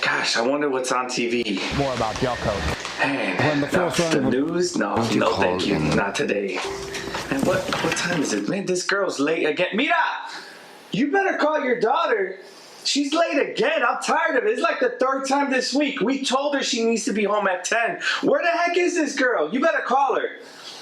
Gosh, I wonder what's on TV. More about Yelko. Man, the news? No, thank you. Not today. Man, what time is it? Man, this girl's late again. Mira! You better call your daughter. She's late again. I'm tired of it. It's like the third time this week. We told her she needs to be home at 10. Where the heck is this girl? You better call her.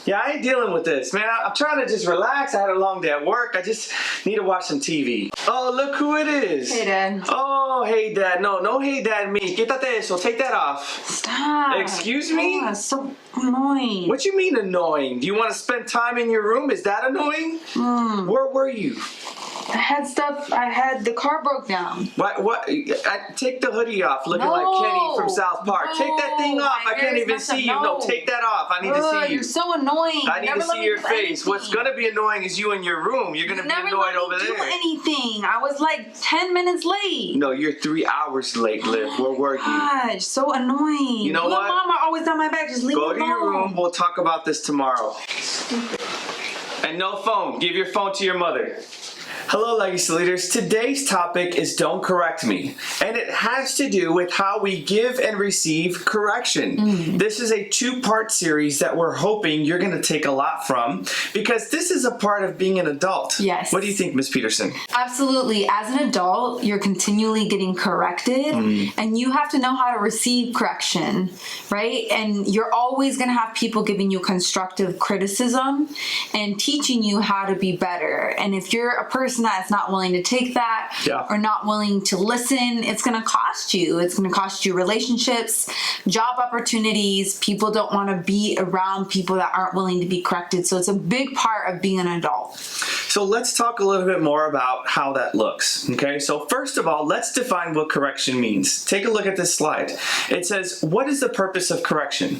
Yeah, I ain't dealing with this, man. I'm trying to just relax. I had a long day at work. I just need to watch some TV. Oh, look who it is. Hey, Dad. Oh, hey, Dad. No, hey, Dad, me. Quítate eso. Take that off. Stop. Excuse me? Oh, it's so annoying. What you mean annoying? Do you want to spend time in your room? Is that annoying? Where were you? I had the car broke down. What? Take the hoodie off, looking like Kenny from South Park. Take that thing off. I can't even see you. No, take that off. I need to see you. You're so annoying. I need to see your face. What's going to be annoying is you in your room. You're going to be annoyed over there. Never let me do anything. I was like 10 minutes late. No, you're 3 hours late, Liv. Where were you? Gosh, so annoying. You know what? My mom are always on my back. Just leave me alone. Go to your room. We'll talk about this tomorrow. Stupid. And no phone. Give your phone to your mother. Hello, Legacy Leaders. Today's topic is Don't Correct Me, and it has to do with how we give and receive correction. This is a two-part series that we're hoping you're going to take a lot from, because this is a part of being an adult. Yes. What do you think, Ms. Peterson? Absolutely. As an adult, you're continually getting corrected, and you have to know how to receive correction, right? And you're always going to have people giving you constructive criticism and teaching you how to be better. And if you're a person that's not willing to take that or not willing to listen, it's going to cost you. It's going to cost you relationships, job opportunities. People don't want to be around people that aren't willing to be corrected. So it's a big part of being an adult. So let's talk a little bit more about how that looks. Okay, so first of all, let's define what correction means. Take a look at this slide. It says, what is the purpose of correction?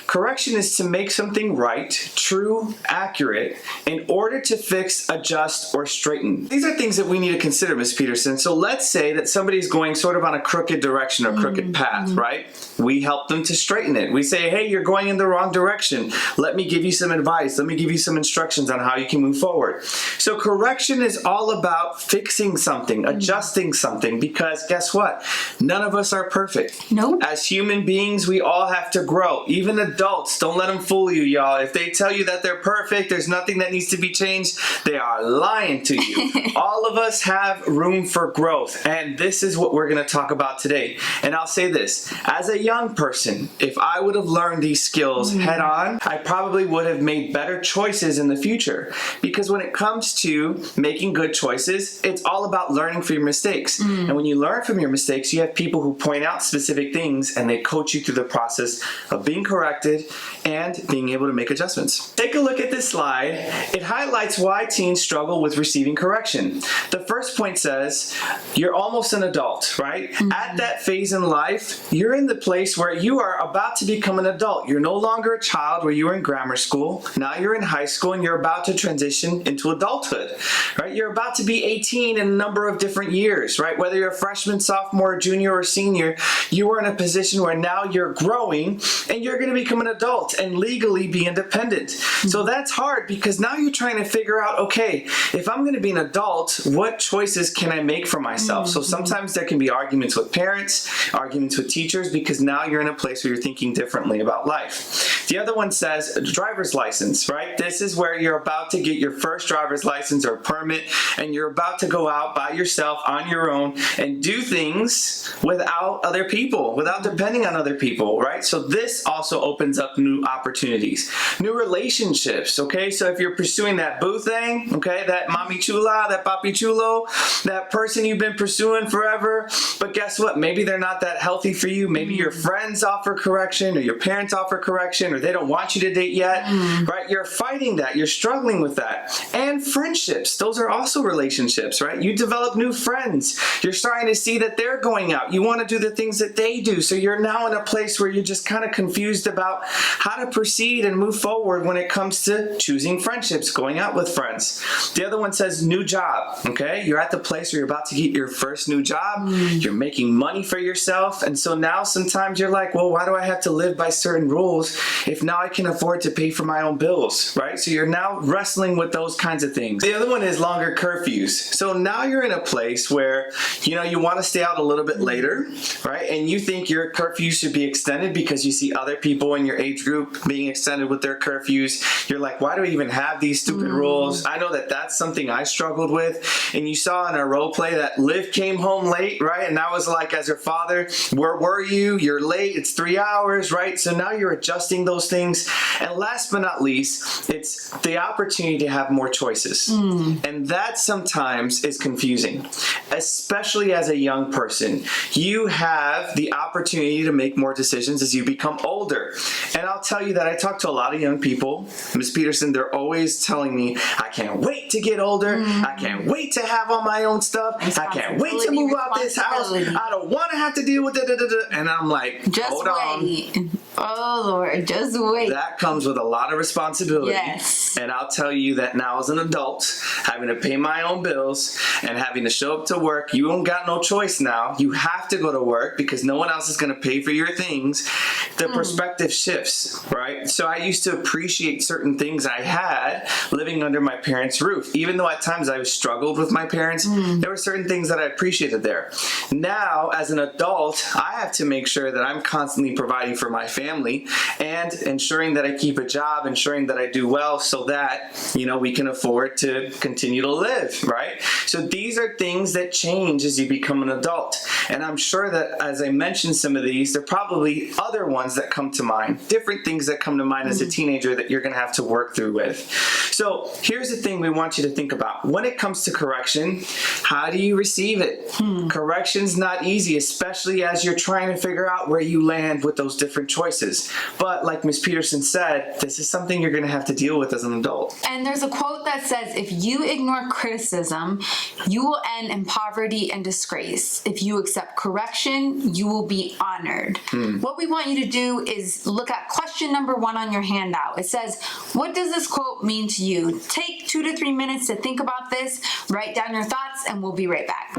Correction is to make something right, true, accurate, in order to fix, adjust, or straighten. These are things that we need to consider, Ms. Peterson. So let's say that somebody's going sort of on a crooked direction or crooked path, right? We help them to straighten it. We say, hey, you're going in the wrong direction. Let me give you some advice. Let me give you some instructions on how you can move forward. So correction is all about fixing something, adjusting something, because guess what? None of us are perfect. Nope. As human beings, we all have to grow. Even adults, don't let them fool you, y'all. If they tell you that they're perfect, there's nothing that needs to be changed, they are lying to you. All of us have room for growth, and this is what we're going to talk about today. And I'll say this, as a young person, if I would have learned these skills head on, I probably would have made better choices in the future. Because when it comes to making good choices, it's all about learning from your mistakes. And when you learn from your mistakes, you have people who point out specific things and they coach you through the process of being corrected and being able to make adjustments. Take a look at this slide. It highlights why teens struggle with receiving correction. The first point says, you're almost an adult, right? At that phase in life, you're in the place where you are about to become an adult. You're no longer a child where you were in grammar school. Now you're in high school and you're about to transition into adulthood, right? You're about to be 18 in a number of different years, right? Whether you're a freshman, sophomore, junior, or senior, you are in a position where now you're growing and you're going to become an adult and legally be independent. So that's hard because now you're trying to figure out, okay, if I'm going to be an adult, what choices can I make for myself? So sometimes there can be arguments with parents, arguments with teachers, because now you're in a place where you're thinking differently about life. The other one says driver's license, right? This is where you're about to get your first driver's license or permit, and you're about to go out by yourself on your own and do things without other people, without depending on other people, right? So this also opens up new opportunities, new relationships, okay? So if you're pursuing that boo thing, okay, that mami chula, that papi chulo, that person you've been pursuing forever, but guess what? Maybe they're not that healthy for you. Maybe your friends offer correction or your parents offer correction or they don't want you to date yet, right? You're fighting that. You're struggling with that. And friendships, those are also relationships, right? You develop new friends. You're starting to see that they're going out. You want to do the things that they do. So you're now in a place where you're just kind of confused about how to proceed and move forward when it comes to choosing friendships, going out with friends. The other one says new job, okay? You're at the place where you're about to get your first new job. You're making money for yourself. And so now sometimes you're like, well, why do I have to live by certain rules if now I can afford to pay for my own bills, right? So you're now wrestling with those kinds of things. The other one is longer curfews. So now you're in a place where, you want to stay out a little bit later, right? And you think your curfew should be extended because you see other people in your age group being extended with their curfews. You're like, why do we even have these stupid rules? I know that that's something I struggled with. And you saw in our role play that Liv came home late, right? And that was like, as her father, where were you? You're late. It's 3 hours, right? So now you're adjusting those things. And last but not least, it's the opportunity to have more choices. And that sometimes is confusing, especially as a young person. You have the opportunity to make more decisions as you become older. And I'll tell you that I talk to a lot of young people. Ms. Peterson, they're always telling me, I can't wait to get older. I can't wait to have all my own stuff. I can't wait to move out this house. I don't want to have to deal with it. And I'm like, hold on. Oh Lord, just wait. That comes with a lot of responsibility. Yes. And I'll tell you that now as an adult, having to pay my own bills and having to show up to work, you don't got no choice now. You have to go to work because no one else is going to pay for your things. The perspective shifts, right? So I used to appreciate certain things I had living under my parents' roof. Even though at times I struggled with my parents, there were certain things that I appreciated there. Now, as an adult, I have to make sure that I'm constantly providing for my family and ensuring that I keep a job, ensuring that I do well so that, we can afford to continue to live, right? So these are things that change as you become an adult. And I'm sure that as I mentioned some of these, there are probably other ones that come to mind, different things that come to mind as a teenager that you're going to have to work through with. So here's the thing we want you to think about. When it comes to correction, how do you receive it? Correction's not easy, especially as you're trying to figure out where you land with those different choices. But like Ms. Peterson said, this is something you're going to have to deal with as an adult. And there's a quote that says, if you ignore criticism, you will end in poverty and disgrace. If you accept correction, you will be honored. What we want you to do is look at question number 1 on your handout. It says, what does this quote mean to you? Take 2 to 3 minutes to think about this, write down your thoughts, and we'll be right back.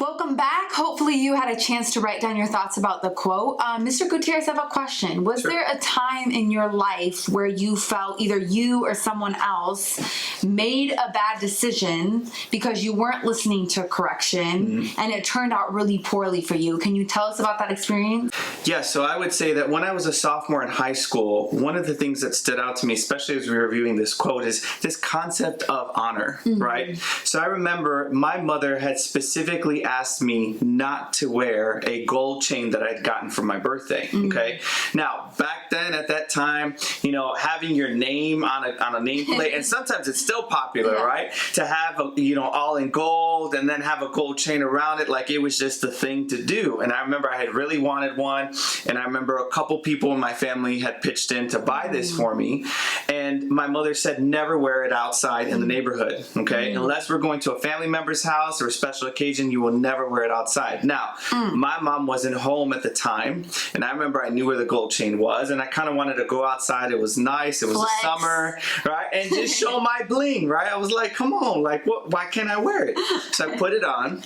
Welcome back. Hopefully you had a chance to write down your thoughts about the quote. Mr. Gutierrez, I have a question. Was there a time in your life where you felt either you or someone else made a bad decision because you weren't listening to correction and it turned out really poorly for you? Can you tell us about that experience? Yes, so I would say that when I was a sophomore in high school, one of the things that stood out to me, especially as we were reviewing this quote, is this concept of honor, right? So I remember my mother had specifically asked me not not to wear a gold chain that I'd gotten for my birthday. Okay. Now, back then at that time, you know, having your name on a nameplate, and sometimes it's still popular, right? To have, you know, all in gold and then have a gold chain around it, like it was just the thing to do. And I remember I had really wanted one, and I remember a couple people in my family had pitched in to buy this for me, and my mother said never wear it outside in the neighborhood, okay? Unless we're going to a family member's house or a special occasion, you will never wear it outside. Now, my mom wasn't home at the time, and I remember I knew where the gold chain was, and I kind of wanted to go outside. It was nice. It was the summer, right? And just show my bling, right? I was like, come on, like, what? Why can't I wear it? So I put it on.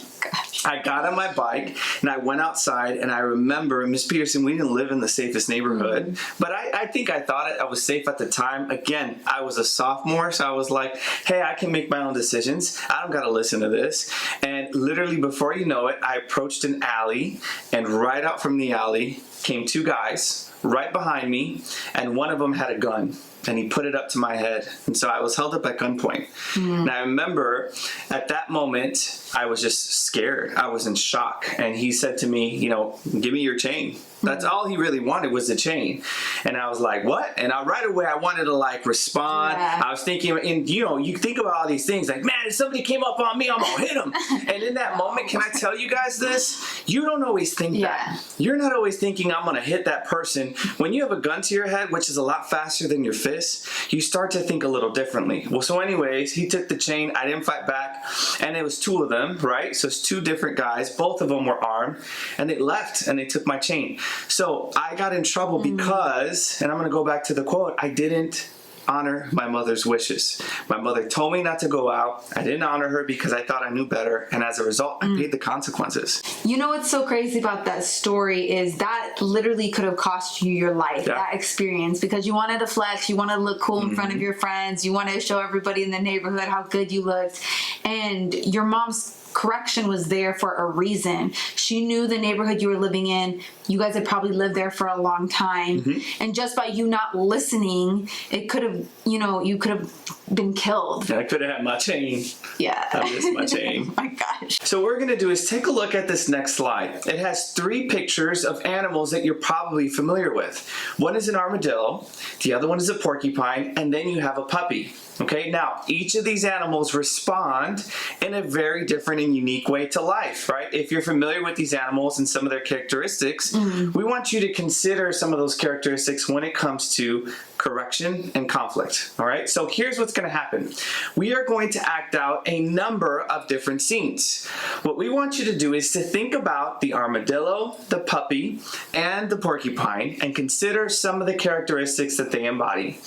I got on my bike and I went outside, and I remember, Miss Peterson, we didn't live in the safest neighborhood, but I think I thought I was safe at the time. Again, I was a sophomore, so I was like, hey, I can make my own decisions. I don't got to listen to this. And literally before you know it, I approached an alley, and right out from the alley came two guys right behind me, and one of them had a gun, and he put it up to my head. And so I was held up at gunpoint. And I remember at that moment, I was just scared. I was in shock. And he said to me, you know, give me your chain. That's all he really wanted was the chain. And I was like, what? And right away, I wanted to like respond. I was thinking, and you know, you think about all these things like, man, if somebody came up on me, I'm gonna hit him. And in that moment, can I tell you guys this? You don't always think that. You're not always thinking I'm gonna hit that person. When you have a gun to your head, which is a lot faster than your fist, you start to think a little differently. Well, so anyways, he took the chain. I didn't fight back. And it was two of them, right? So it's two different guys. Both of them were armed. And they left and they took my chain. So I got in trouble because, and I'm going to go back to the quote, I didn't honor my mother's wishes. My mother told me not to go out. I didn't honor her because I thought I knew better. And as a result, I paid the consequences. You know what's so crazy about that story is that literally could have cost you your life, that experience, because you wanted to flex, you wanted to look cool in front of your friends, you wanted to show everybody in the neighborhood how good you looked. And your mom's correction was there for a reason. She knew the neighborhood you were living in. You guys had probably lived there for a long time. And just by you not listening, it could have, you know, you could have been killed. I could have had my chain. I missed my chain. Oh my gosh. So what we're going to do is take a look at this next slide. It has 3 pictures of animals that you're probably familiar with. One is an armadillo, the other one is a porcupine, and then you have a puppy. Okay, now each of these animals respond in a very different and unique way to life, right? If you're familiar with these animals and some of their characteristics, we want you to consider some of those characteristics when it comes to correction and conflict, all right? So here's what's going to happen. We are going to act out a number of different scenes. What we want you to do is to think about the armadillo, the puppy, and the porcupine, and consider some of the characteristics that they embody.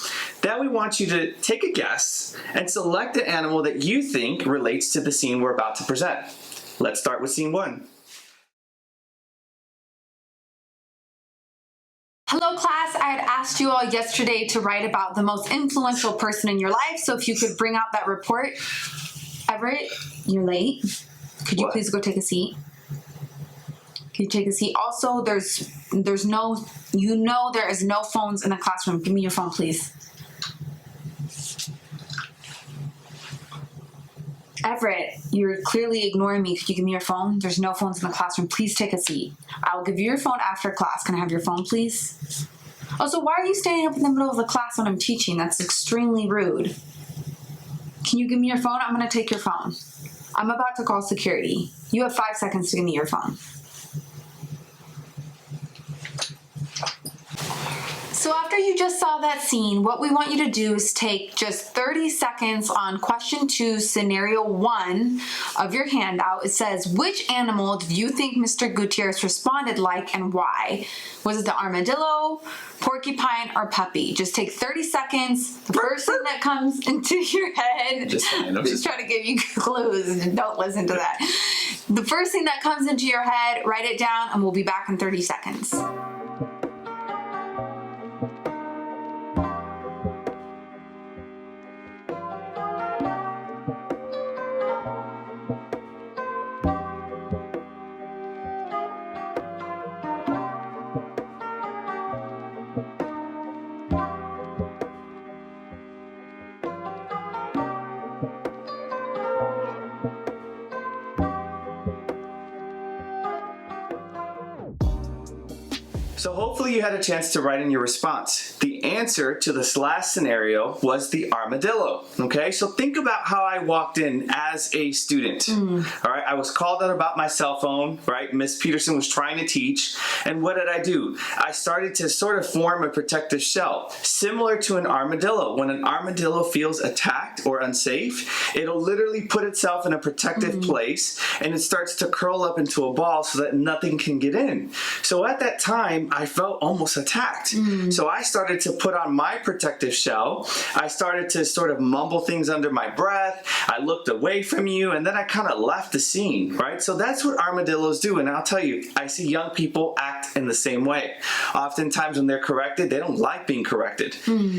Then we want you to take a guess and select the animal that you think relates to the scene we're about to present. Let's start with scene 1. Hello class, I had asked you all yesterday to write about the most influential person in your life, so if you could bring out that report. Everett, you're late. Could you please go take a seat? Can you take a seat? Also, there's no, you know there is no phones in the classroom. Give me your phone, please. Everett, you're clearly ignoring me. Could you give me your phone? There's no phones in the classroom. Please take a seat. I'll give you your phone after class. Can I have your phone, please? Also, why are you standing up in the middle of the class when I'm teaching? That's extremely rude. Can you give me your phone? I'm going to take your phone. I'm about to call security. You have 5 seconds to give me your phone. So after you just saw that scene, what we want you to do is take just 30 seconds on question 2, scenario 1 of your handout. It says, which animal do you think Mr. Gutierrez responded like and why? Was it the armadillo, porcupine, or puppy? Just take 30 seconds. The first thing that comes into your head, just trying to give you clues. Don't listen to that. The first thing that comes into your head, write it down, and we'll be back in 30 seconds. So hopefully you had a chance to write in your response. The answer to this last scenario was the armadillo, okay? So think about how I walked in as a student, all right? I was called out about my cell phone, right? Miss Peterson was trying to teach, and what did I do? I started to sort of form a protective shell, similar to an armadillo. When an armadillo feels attacked or unsafe, it'll literally put itself in a protective place, and it starts to curl up into a ball so that nothing can get in. So at that time, I felt almost attacked. So I started to put on my protective shell. I started to sort of mumble things under my breath. I looked away from you, and then I kind of left the scene, right? So that's what armadillos do. And I'll tell you, I see young people act in the same way. Oftentimes when they're corrected, they don't like being corrected.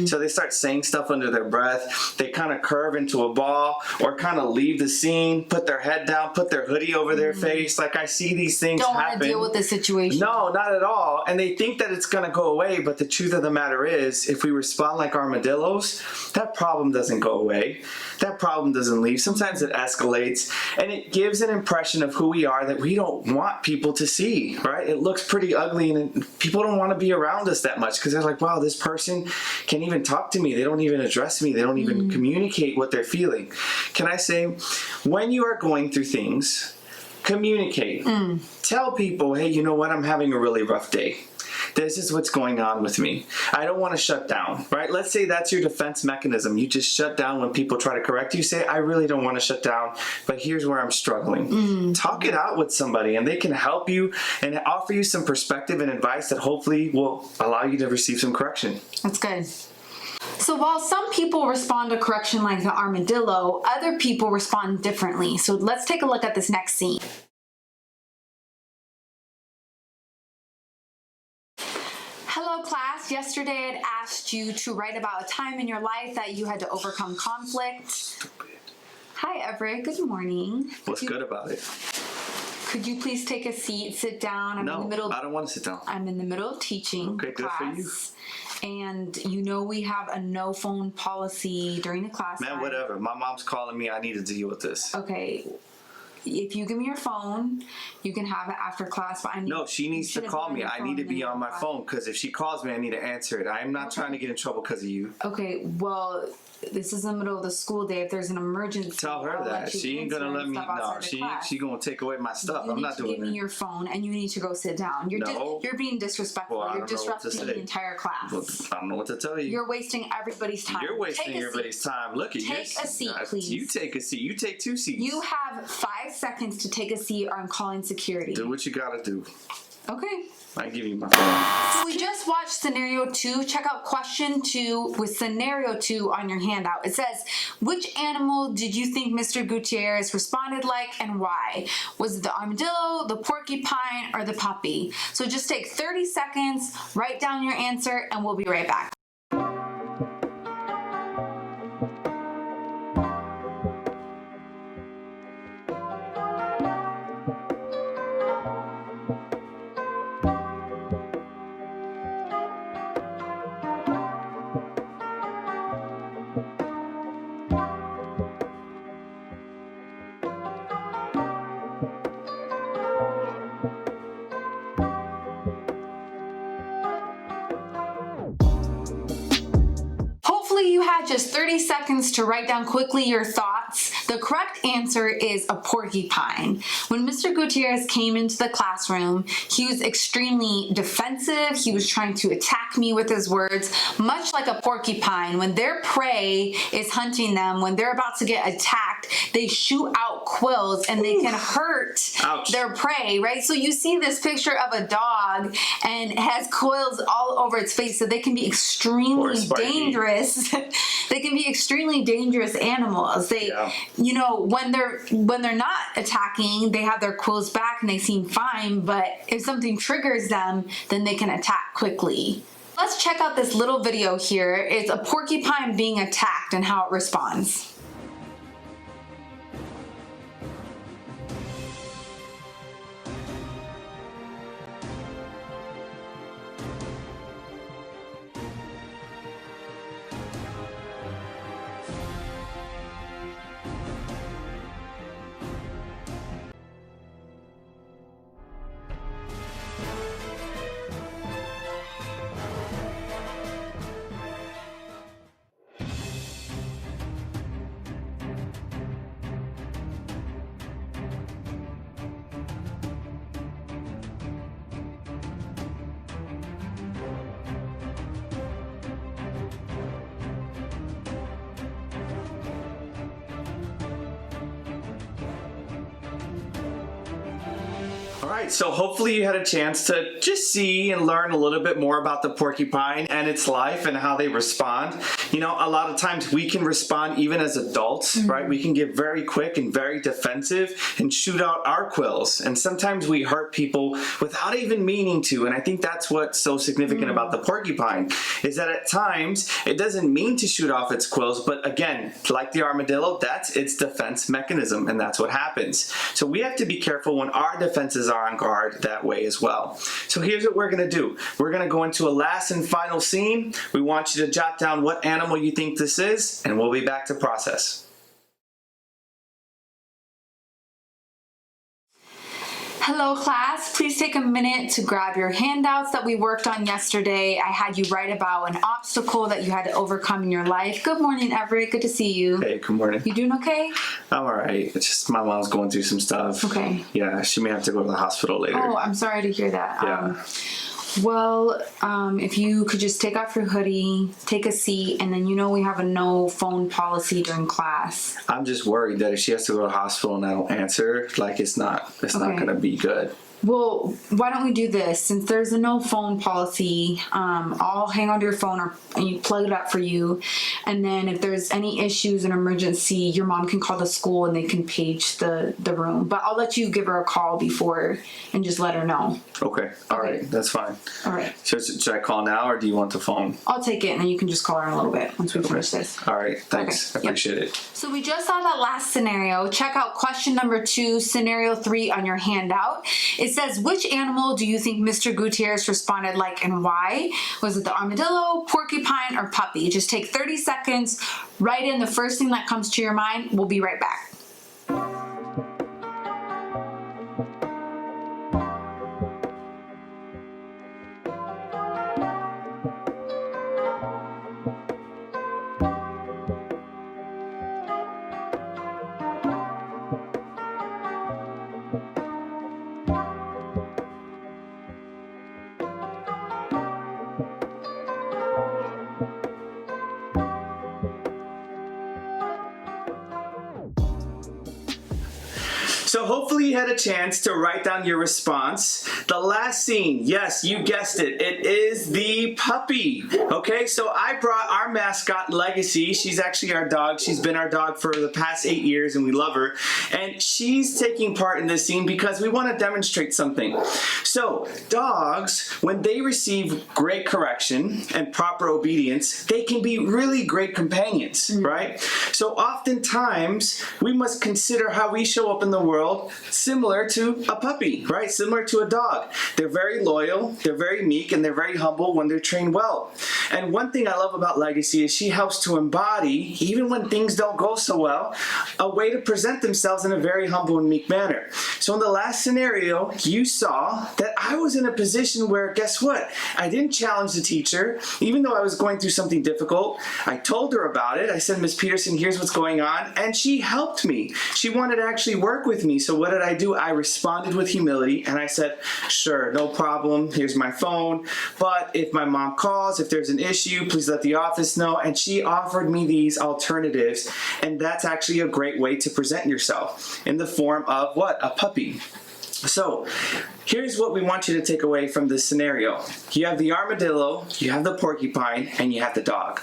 So they start saying stuff under their breath. They kind of curve into a ball or kind of leave the scene, put their head down, put their hoodie over their face. Like I see these things happen. Don't want to deal with the situation. No, not at all. And they think that it's going to go away, but the truth of the matter is, if we respond like armadillos, that problem doesn't go away. That problem doesn't leave. Sometimes it escalates, and it gives an impression of who we are that we don't want people to see, right? It looks pretty ugly, and people don't want to be around us that much because they're like, wow, this person can't even talk to me. They don't even address me. They don't even communicate what they're feeling. Can I say, when you are going through things, communicate. Tell people, hey, you know what? I'm having a really rough day. This is what's going on with me. I don't want to shut down, right? Let's say that's your defense mechanism. You just shut down when people try to correct you. Say, I really don't want to shut down, but here's where I'm struggling. Talk it out with somebody, and they can help you and offer you some perspective and advice that hopefully will allow you to receive some correction. That's good. So while some people respond to correction like the armadillo, other people respond differently. So let's take a look at this next scene. Hello class, yesterday I had asked you to write about a time in your life that you had to overcome conflict. Stupid. Hi Everett, good morning. What's good about it? Could you please take a seat, sit down? No, I don't want to sit down. I'm in the middle of teaching Okay, good class. for you. And you know we have a no phone policy during the class. Man, whatever. My mom's calling me. I need to deal with this. Okay. If you give me your phone, you can have it after class. But I need. No, she needs to call me. I need to be on my class. phone because if she calls me, I need to answer it. I am not trying to get in trouble because of you. Okay, well, this is the middle of the school day. If there's an emergency, Tell her I'll that. let you She ain't answer gonna let and me. step No, outside the class. she gonna take away my stuff. You I'm need not to doing give me that. your phone, and you need to go sit down. No. You're being disrespectful. Well, I You're don't know what to disrupting say. the entire class. Well, I don't know what to tell you. You're wasting everybody's time. You're wasting Take a everybody's seat. time. Look at you. Take a seat, please. You take a seat. You take 2 seats. You have 5 seconds to take a seat, or I'm calling security. Do what you gotta do. Okay. I give you my phone. So we just watched scenario 2. Check out question 2 with scenario 2 on your handout. It says, which animal did you think Mr. Gutierrez responded like and why? Was it the armadillo, the porcupine, or the puppy? So just take 30 seconds, write down your answer, and we'll be right back. Hopefully you had just 30 seconds to write down quickly your thoughts. The correct answer is a porcupine. When Mr. Gutierrez came into the classroom, he was extremely defensive. He was trying to attack me with his words, much like a porcupine. When their prey is hunting them, when they're about to get attacked, they shoot out quills and they can hurt their prey, right? So you see this picture of a dog and it has quills all over its face, so they can be extremely dangerous. They can be extremely dangerous animals. They, you know, when they're not attacking, they have their quills back and they seem fine, but if something triggers them, then they can attack quickly. Let's check out this little video here. It's a porcupine being attacked and how it responds. All right, so hopefully you had a chance to just see and learn a little bit more about the porcupine and its life and how they respond. You know, a lot of times we can respond even as adults, right? We can get very quick and very defensive and shoot out our quills. And sometimes we hurt people without even meaning to. And I think that's what's so significant about the porcupine, is that at times it doesn't mean to shoot off its quills, but again, like the armadillo, that's its defense mechanism, and that's what happens. So we have to be careful when our defenses are on guard that way as well. So here's what we're going to do. We're going to go into a last and final scene. We want you to jot down what animal you think this is, and we'll be back to process. Hello class, please take a minute to grab your handouts that we worked on yesterday. I had you write about an obstacle that you had to overcome in your life. Good morning, Everett. Good to see you. Hey, good morning. You doing okay? I'm all right. It's just my mom's going through some stuff. Okay. Yeah, she may have to go to the hospital later. Oh, I'm sorry to hear that. Yeah. Well, if you could just take off your hoodie, take a seat, and then you know we have a no phone policy during class. I'm just worried that if she has to go to the hospital and I don't answer, like it's not going to be good. Well, why don't we do this? Since there's a no phone policy, I'll hang on to your phone and you plug it up for you. And then if there's any issues, an emergency, your mom can call the school and they can page the room. But I'll let you give her a call before and just let her know. Okay. All right. That's fine. All right. Should I call now or do you want the phone? I'll take it and then you can just call her in a little bit once we finish this. All right. Thanks. Okay. I appreciate it. So we just saw that last scenario. Check out question number 2, scenario 3 on your handout. It says, which animal do you think Mr. Gutierrez responded like and why? Was it the armadillo, porcupine, or puppy? Just take 30 seconds, write in the first thing that comes to your mind. We'll be right back. So hopefully you had a chance to write down your response. The last scene, yes, you guessed it. It is the puppy. Okay, so I brought our mascot, Legacy. She's actually our dog. She's been our dog for the past 8 years and we love her. And she's taking part in this scene because we want to demonstrate something. So dogs, when they receive great correction and proper obedience, they can be really great companions, right? So oftentimes we must consider how we show up in the world similar to a puppy, right? Similar to a dog. They're very loyal, they're very meek, and they're very humble when they're trained well. And one thing I love about Legacy is she helps to embody, even when things don't go so well, a way to present themselves in a very humble and meek manner. So in the last scenario, you saw that I was in a position where, guess what? I didn't challenge the teacher, even though I was going through something difficult. I told her about it. I said, Miss Peterson, here's what's going on. And she helped me. She wanted to actually work with me. So what did I do? I responded with humility and I said, sure, no problem. Here's my phone. But if my mom calls, if there's an issue, please let the office know. And she offered me these alternatives. And that's actually a great way to present yourself in the form of what? A puppy. So here's what we want you to take away from this scenario. You have the armadillo, you have the porcupine, and you have the dog.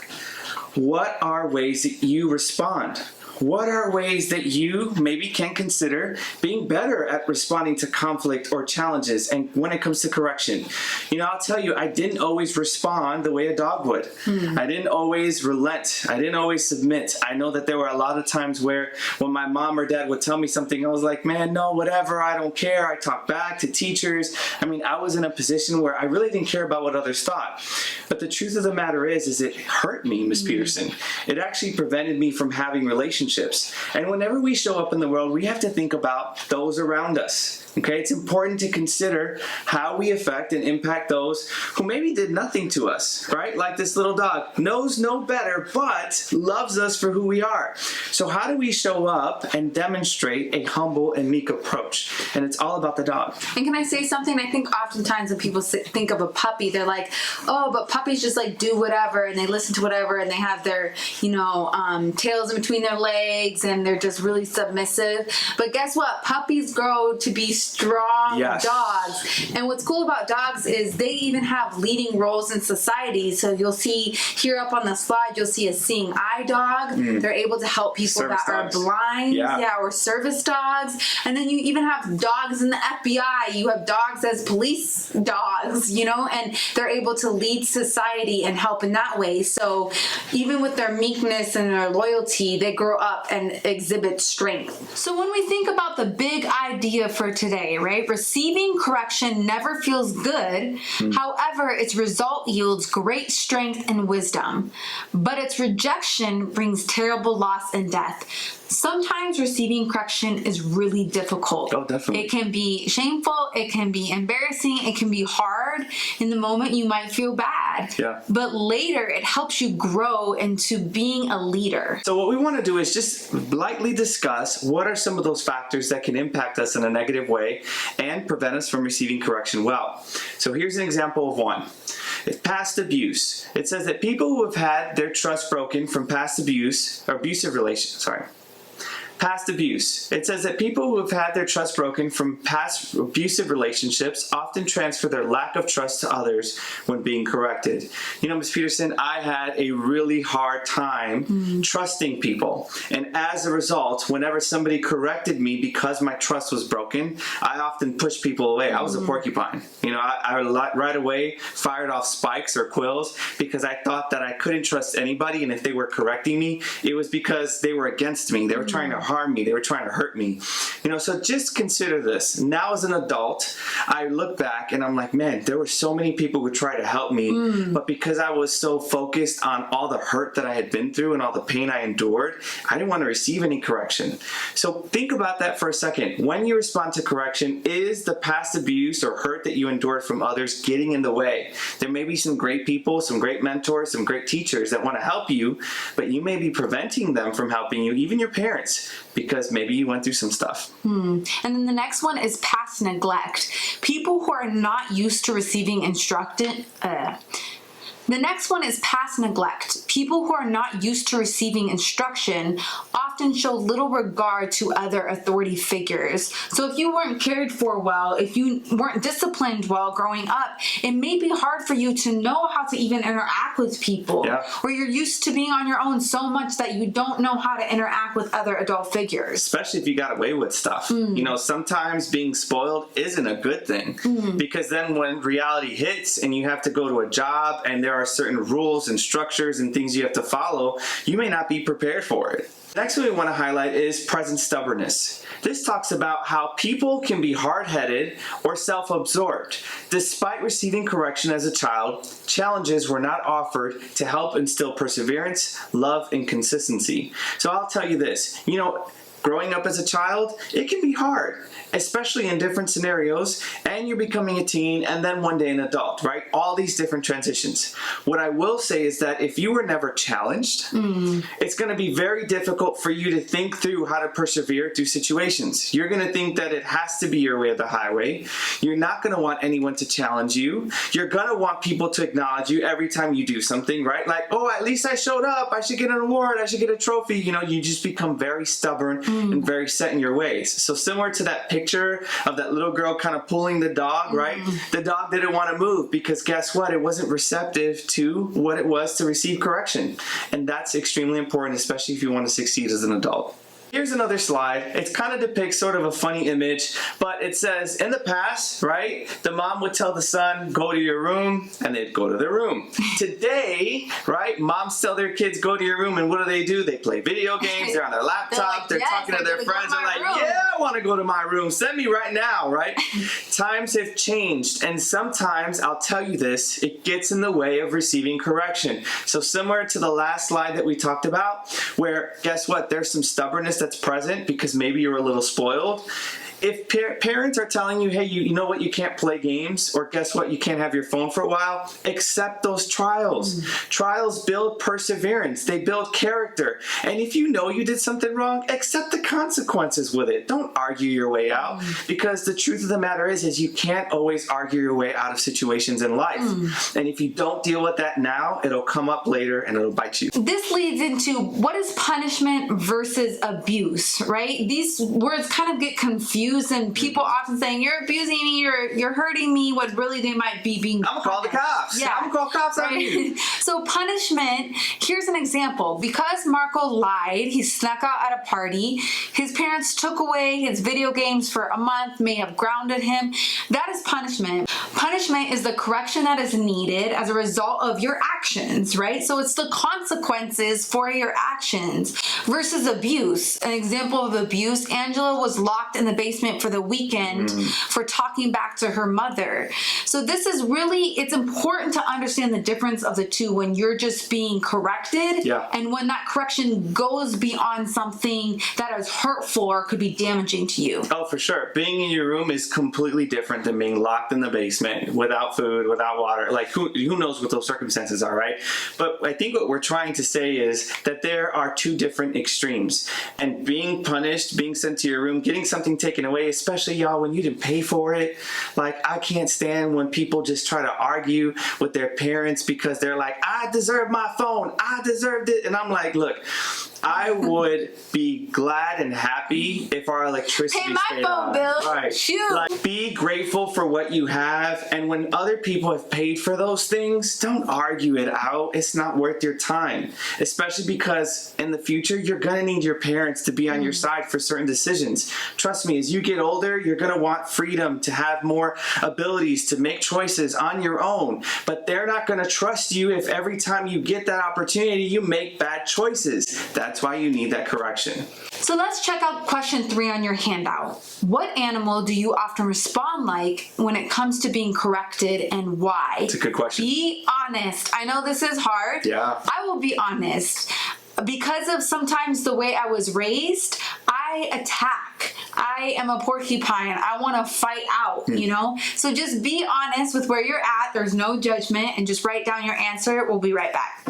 What are ways that you respond? What are ways that you maybe can consider being better at responding to conflict or challenges and when it comes to correction? You know, I'll tell you, I didn't always respond the way a dog would. I didn't always relent. I didn't always submit. I know that there were a lot of times where when my mom or dad would tell me something, I was like, man, no, whatever, I don't care. I talk back to teachers. I mean, I was in a position where I really didn't care about what others thought. But the truth of the matter is it hurt me, Miss Peterson. It actually prevented me from having relationships. And whenever we show up in the world, we have to think about those around us. Okay, it's important to consider how we affect and impact those who maybe did nothing to us, right? Like this little dog, knows no better, but loves us for who we are. So how do we show up and demonstrate a humble and meek approach? And it's all about the dog. And can I say something? I think oftentimes when people think of a puppy, they're like, oh, but puppies just like do whatever and they listen to whatever and they have their, tails in between their legs legs and they're just really submissive. But guess what? Puppies grow to be strong dogs. And what's cool about dogs is they even have leading roles in society. So you'll see here up on the slide, you'll see a seeing eye dog. They're able to help people Service that dogs. are blind, or service dogs. And then you even have dogs in the FBI. You have dogs as police dogs, you know, and they're able to lead society and help in that way. So even with their meekness and their loyalty, they grow up and exhibit strength. So when we think about the big idea for today, right? Receiving correction never feels good. However, its result yields great strength and wisdom, but its rejection brings terrible loss and death. Sometimes receiving correction is really difficult. Oh, definitely. It can be shameful, it can be embarrassing, it can be hard. In the moment, you might feel bad. Yeah. But later, it helps you grow into being a leader. So what we want to do is just lightly discuss what are some of those factors that can impact us in a negative way and prevent us from receiving correction well. So here's an example of one. It's past abuse. It says that people who have had their trust broken from past abuse, or past abuse. It says that people who have had their trust broken from past abusive relationships often transfer their lack of trust to others when being corrected. You know, Ms. Peterson, I had a really hard time trusting people. And as a result, whenever somebody corrected me because my trust was broken, I often pushed people away. I was a porcupine. You know, I right away fired off spikes or quills because I thought that I couldn't trust anybody. And if they were correcting me, it was because they were against me. They were trying to harm me. They were trying to hurt me. You know, so just consider this. Now as an adult, I look back and I'm like, man, there were so many people who tried to help me, but because I was so focused on all the hurt that I had been through and all the pain I endured, I didn't want to receive any correction. So think about that for a second. When you respond to correction, is the past abuse or hurt that you endured from others getting in the way? There may be some great people, some great mentors, some great teachers that want to help you, but you may be preventing them from helping you, even your parents, because maybe you went through some stuff. And then the next one is past neglect. People who are not used to receiving The next one is past neglect. People who are not used to receiving instruction often show little regard to other authority figures. So if you weren't cared for well, if you weren't disciplined well growing up, it may be hard for you to know how to even interact with people. Or you're used to being on your own so much that you don't know how to interact with other adult figures. Especially if you got away with stuff. You know, sometimes being spoiled isn't a good thing, because then when reality hits and you have to go to a job and there are certain rules and structures and things you have to follow, you may not be prepared for it. Next one we want to highlight is present stubbornness. This talks about how people can be hard-headed or self-absorbed. Despite receiving correction as a child, challenges were not offered to help instill perseverance, love, and consistency. So I'll tell you this, you know, growing up as a child, it can be hard, especially in different scenarios, and you're becoming a teen and then one day an adult, right? All these different transitions. What I will say is that if you were never challenged, it's going to be very difficult for you to think through how to persevere through situations. You're going to think that it has to be your way or the highway. You're not going to want anyone to challenge you. You're going to want people to acknowledge you every time you do something, right? Like, oh, at least I showed up. I should get an award. I should get a trophy. You know, you just become very stubborn and very set in your ways. So similar to that picture of that little girl kind of pulling the dog, right? The dog didn't want to move because guess what? It wasn't receptive to what it was to receive correction. And that's extremely important, especially if you want to succeed as an adult. Here's another slide. It kind of depicts sort of a funny image, but it says in the past, right, the mom would tell the son, go to your room, and they'd go to their room. Today, right, moms tell their kids, go to your room, and what do? They play video games, they're on their laptop, they're talking to their friends, they're like, yeah, I want to go to my room, send me right now, right? Times have changed, and sometimes, I'll tell you this, it gets in the way of receiving correction. So similar to the last slide that we talked about, where, guess what, there's some stubbornness that's present because maybe you're a little spoiled. if parents are telling you, hey, you know what, you can't play games, or guess what, you can't have your phone for a while, accept those trials. Trials build perseverance. They build character. And if you know you did something wrong, accept the consequences with it. Don't argue your way out, because the truth of the matter is you can't always argue your way out of situations in life. And if you don't deal with that now, it'll come up later and it'll bite you. This leads into what is punishment versus abuse, right? These words kind of get confused, and people often saying, you're abusing me, you're hurting me, what really they might be being I'm gonna call the cops. Yeah. I'm gonna call cops on you. So punishment, here's an example. Because Marco lied, he snuck out at a party, his parents took away his video games for a month, may have grounded him. That is punishment. Punishment is the correction that is needed as a result of your actions, right? So it's the consequences for your actions versus abuse. An example of abuse, Angela was locked in the basement for the weekend for talking back to her mother. So this is really, it's important to understand the difference of the two when you're just being corrected and when that correction goes beyond something that is hurtful or could be damaging to you. Oh, for sure. Being in your room is completely different than being locked in the basement without food, without water. Like who knows what those circumstances are, right? But I think what we're trying to say is that there are two different extremes. And being punished, being sent to your room, getting something taken away, especially y'all when you didn't pay for it. Like, I can't stand when people just try to argue with their parents because they're like, I deserve my phone, I deserved it. And I'm like, look, I would be glad and happy if our electricity Pay my stayed phone on. bill. Right. Shoot. Like, be grateful for what you have, and when other people have paid for those things, don't argue it out. It's not worth your time, especially because in the future you're gonna need your parents to be on your side for certain decisions. Trust me, as you get older, you're gonna want freedom to have more abilities to make choices on your own, but they're not gonna trust you if every time you get that opportunity you make bad choices. That's why you need that correction. So let's check out question 3 on your handout. What animal do you often respond like when it comes to being corrected, and why? It's a good question. Be honest. I know this is hard. Yeah. I will be honest. Because of sometimes the way I was raised, I attack. I am a porcupine. I want to fight out, you know? So just be honest with where you're at. There's no judgment, and just write down your answer. We'll be right back.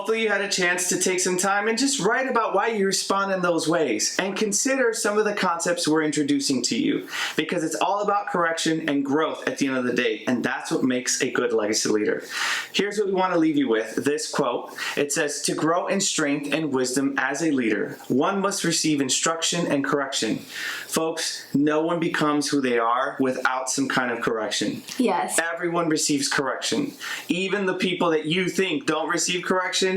Hopefully you had a chance to take some time and just write about why you respond in those ways and consider some of the concepts we're introducing to you, because it's all about correction and growth at the end of the day, and that's what makes a good legacy leader. Here's what we want to leave you with, this quote. It says, "To grow in strength and wisdom as a leader, one must receive instruction and correction." Folks, no one becomes who they are without some kind of correction. Yes. Everyone receives correction. Even the people that you think don't receive correction,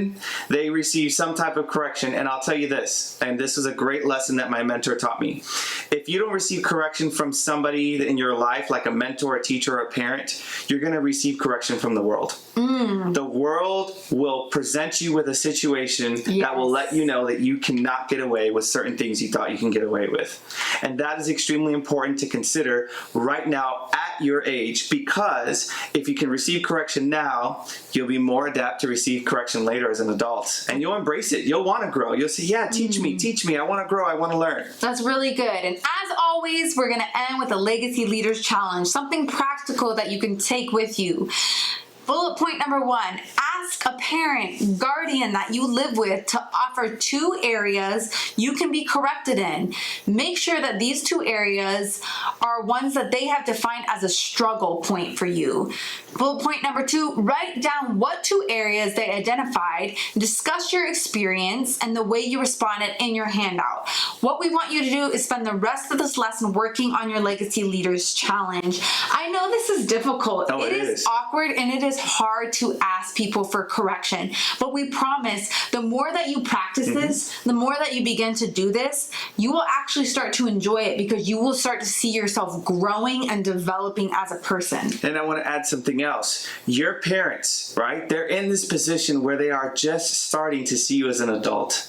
they receive some type of correction. And I'll tell you this, and this is a great lesson that my mentor taught me. If you don't receive correction from somebody in your life, like a mentor, a teacher, or a parent, you're going to receive correction from the world. The world will present you with a situation that will let you know that you cannot get away with certain things you thought you can get away with. And that is extremely important to consider right now at your age, because if you can receive correction now, you'll be more adept to receive correction later as an adult. And you'll embrace it. You'll want to grow. You'll say, yeah, teach me. I want to grow. I want to learn. That's really good. And as always, we're going to end with a Legacy Leaders Challenge, something practical that you can take with you. Bullet point number 1, ask a parent, guardian that you live with to offer 2 areas you can be corrected in. Make sure that these 2 areas are ones that they have defined as a struggle point for you. Bullet point number 2, write down what 2 areas they identified, discuss your experience and the way you responded in your handout. What we want you to do is spend the rest of this lesson working on your Legacy Leaders Challenge. I know this is difficult. Oh, it is awkward, and it is hard to ask people for correction, but we promise the more that you practice this, the more that you begin to do this, you will actually start to enjoy it, because you will start to see yourself growing and developing as a person. And I want to add something else. Your parents, right? They're in this position where they are just starting to see you as an adult.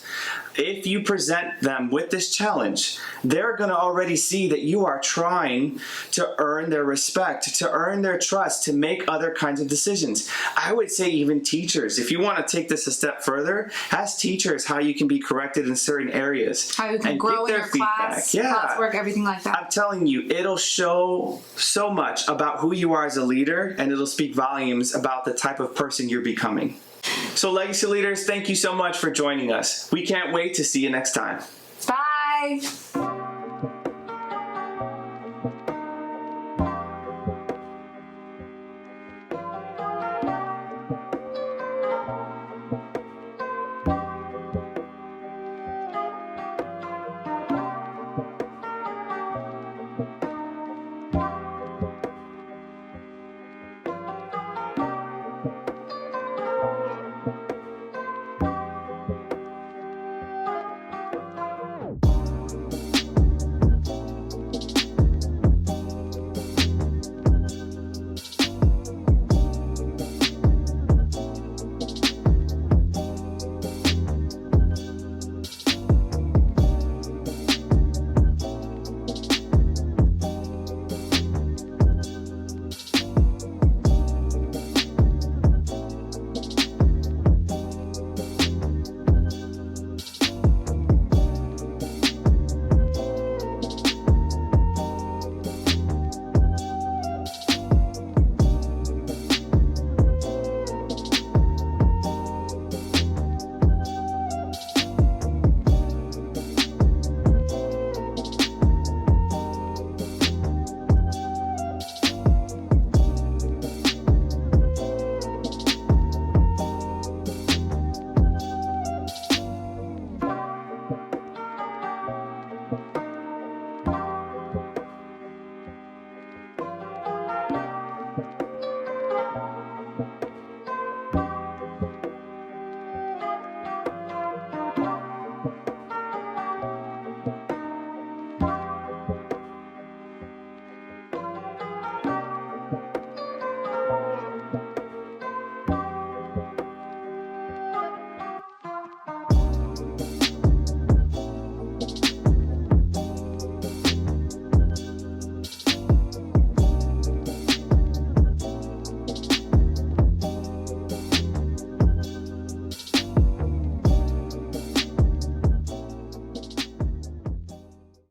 If you present them with this challenge, they're going to already see that you are trying to earn their respect, to earn their trust, to make other kinds of decisions. I would say even teachers, if you want to take this a step further, ask teachers how you can be corrected in certain areas. How you can grow in your class, classwork, everything like that. I'm telling you, it'll show so much about who you are as a leader, and it'll speak volumes about the type of person you're becoming. So Legacy Leaders, thank you so much for joining us. We can't wait to see you next time. Bye.